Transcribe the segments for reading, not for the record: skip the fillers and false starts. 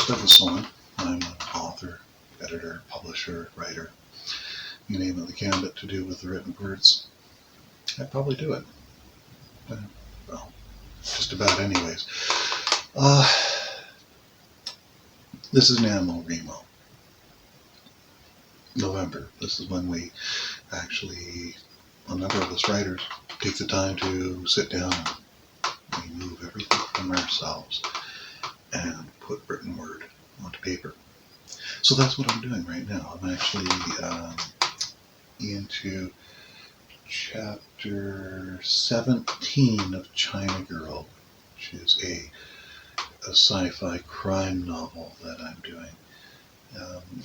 just as a son, I'm an author, editor, publisher, writer, you name it, the gambit to do with the written words, I'd probably do it. Well, just about anyways. Uh, this is Nanowrimo. November. This is when we actually, a number of us writers, take the time to sit down and remove everything from ourselves and put written word onto paper. So that's what I'm doing right now. I'm actually into chapter 17 of China Girl, which is a sci-fi crime novel that I'm doing.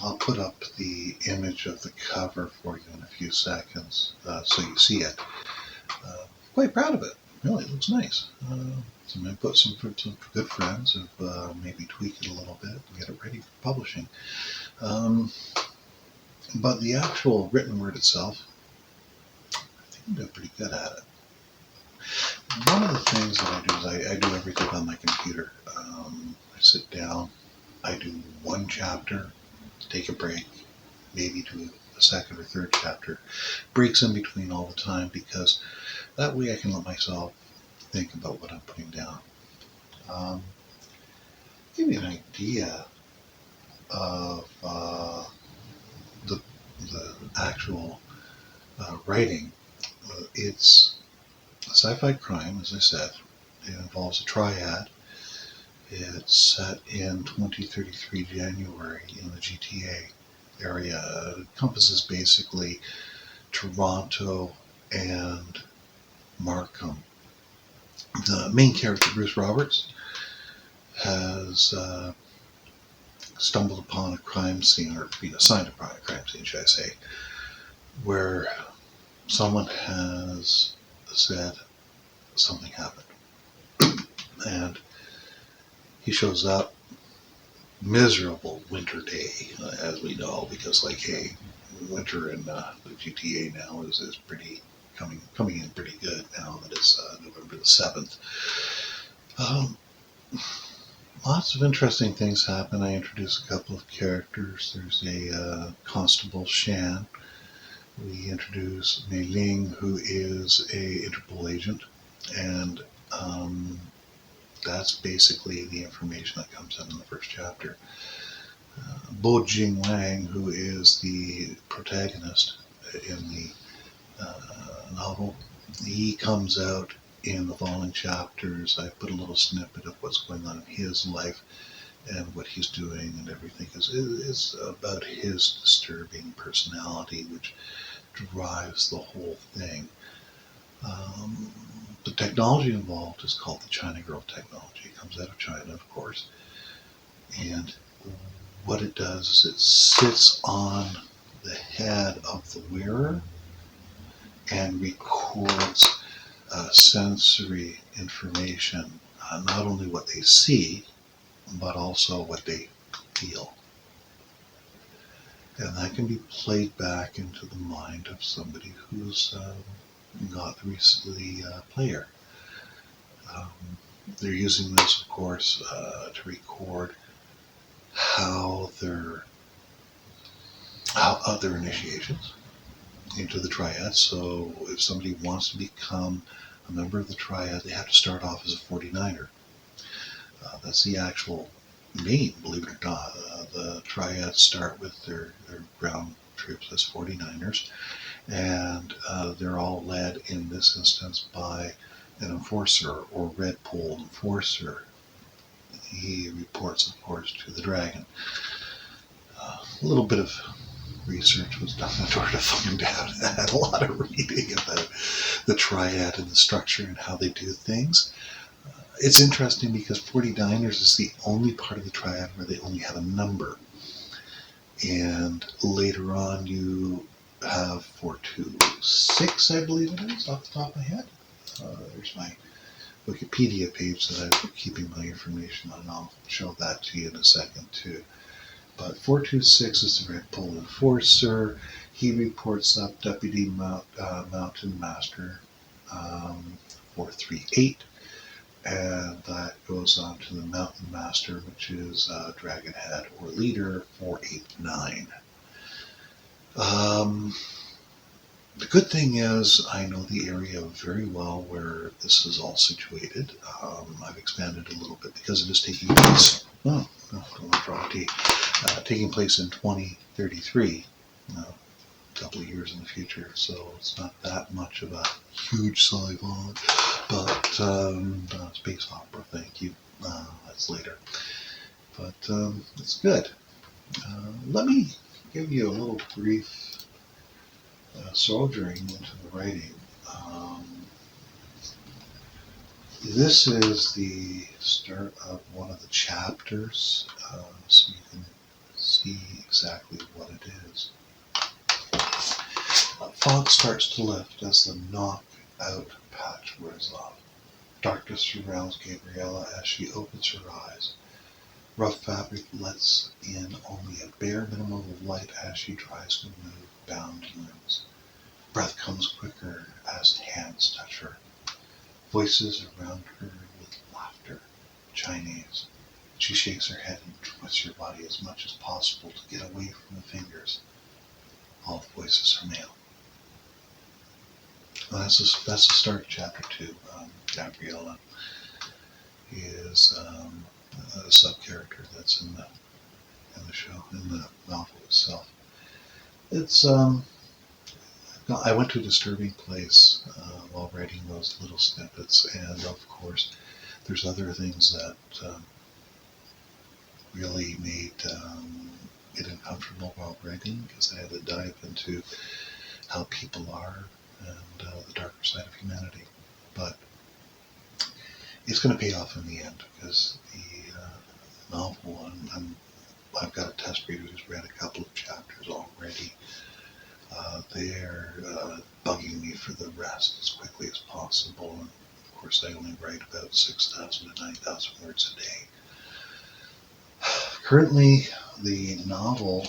I'll put up the image of the cover for you in a few seconds so you see it. Quite proud of it. Really, it looks nice. So I put some good friends have maybe tweaked it a little bit and get it ready for publishing. But the actual written word itself, I think I'm doing pretty good at it. One of the things that I do is I do everything on my computer. I sit down, I do one chapter, take a break, maybe do a second or third chapter. Breaks in between all the time because that way I can let myself think about what I'm putting down. Give you an idea of the actual writing. It's a sci-fi crime, as I said. It involves a triad. It's set in 2033 January in the GTA area. It encompasses basically Toronto and Markham. The main character, Bruce Roberts, has stumbled upon a crime scene, or been assigned upon a crime scene, should I say, where someone has said something happened. And he shows up, miserable winter day, as we know, because, like, hey, winter in the GTA now is pretty coming in pretty good now that it's November the 7th. Lots of interesting things happen. I introduce a couple of characters. There's a Constable Shan. We introduce Mei Ling, who is a Interpol agent, and that's basically the information that comes in the first chapter. Bo Jing Wang, who is the protagonist in the novel, he comes out in the following chapters. I put a little snippet of what's going on in his life and what he's doing and everything. Is about his disturbing personality, which drives the whole thing. The technology involved is called the China Girl technology. It comes out of China, of course. And what it does is it sits on the head of the wearer and records sensory information, not only what they see, but also what they feel. And that can be played back into the mind of somebody who's not the player. They're using this, of course, to record how their initiations into the triad. So if somebody wants to become a member of the triad, they have to start off as a 49er. That's the actual name, believe it or not. The triads start with their ground troops as 49ers, and they're all led in this instance by an enforcer or red pole enforcer. He reports, of course, to the dragon. A little bit of research was done in order to find out. I had a lot of reading about the triad and the structure and how they do things. It's interesting because 49ers is the only part of the triad where they only have a number. And later on you have 426, I believe it is, off the top of my head. There's my Wikipedia page that I've been keeping my information on. I'll show that to you in a second too. But 426 is the Red Pole Enforcer. He reports up Deputy Mountain Master 438. and that goes on to the Mountain Master, which is Dragonhead or Leader 489. The good thing is I know the area very well where this is all situated. I've expanded a little bit because it is taking place. Oh, no, don't want to draw a T. Taking place in 2033, a couple of years in the future. So it's not that much of a huge sci-fi, but space opera. Thank you. That's later, but it's good. Let me give you a little brief soldiering into the writing. This is the start of one of the chapters, so you can see exactly what it is. Fog starts to lift as the knock-out patch wears off. Darkness surrounds Gabriella as she opens her eyes. Rough fabric lets in only a bare minimum of light as she tries to move bound limbs. Breath comes quicker as hands touch her. Voices around her with laughter, Chinese. She shakes her head and twists her body as much as possible to get away from the fingers. All the voices are male. Well, that's the start of chapter 2. Gabriella is a sub-character that's in the show, in the novel itself. It's I went to a disturbing place while writing those little snippets, and of course, there's other things that really made it uncomfortable while writing, because I had to dive into how people are and the darker side of humanity. But it's going to pay off in the end, because the novel, I've got a test reader who's read a couple of chapters already. They're bugging me for the rest as quickly as possible. And of course, I only write about 6,000 to 9,000 words a day. Currently, the novel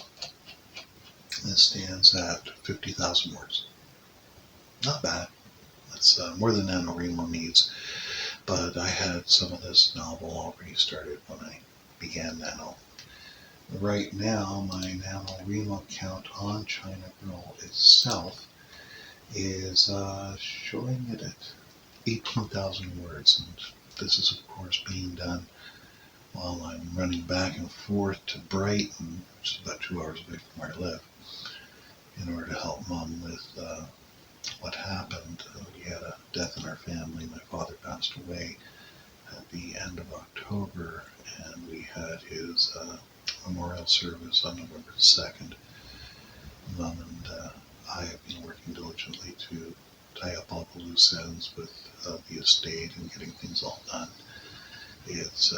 stands at 50,000 words. Not bad. That's more than Nanowrimo needs. But I had some of this novel already started when I began Nano. Right now, my Nanowrimo count on China Girl itself is showing it at 18,000 words, and this is of course being done while I'm running back and forth to Brighton, which is about 2 hours away from where I live, in order to help Mom with what happened. We had a death in our family. My father passed away at the end of October, and we had his memorial service on November 2nd. Mom and I have been working diligently to tie up all the loose ends with the estate and getting things all done. It's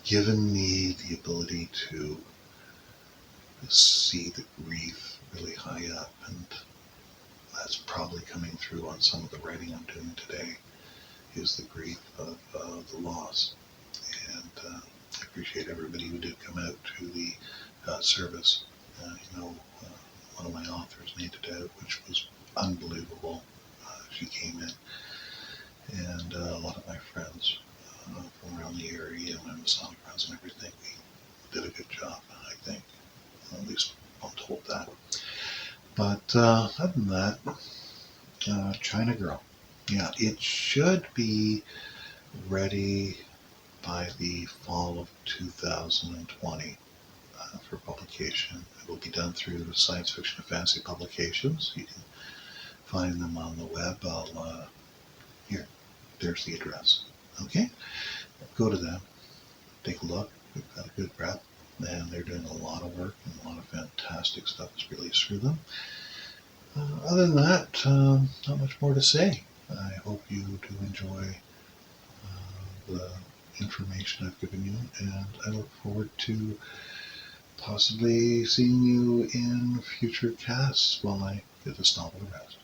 given me the ability to see the grief really high up, and that's probably coming through on some of the writing I'm doing today, is the grief of the loss. And I appreciate everybody who did come out to the service. One of my authors made it out, which was unbelievable. She came in, and a lot of my friends from around the area, my Masonic friends and everything, we did a good job, I think. At least I'm told that. But other than that, China Girl. Yeah, it should be ready by the fall of 2020 for publication. It will be done through Science Fiction and Fantasy Publications. You can find them on the web. Here, there's the address. Okay? Go to them, take a look. We've got a good rep, and they're doing a lot of work, and a lot of fantastic stuff is released through them. Other than that, not much more to say. I hope you do enjoy the information I've given you, and I look forward to possibly seeing you in future casts while I get this novel to rest.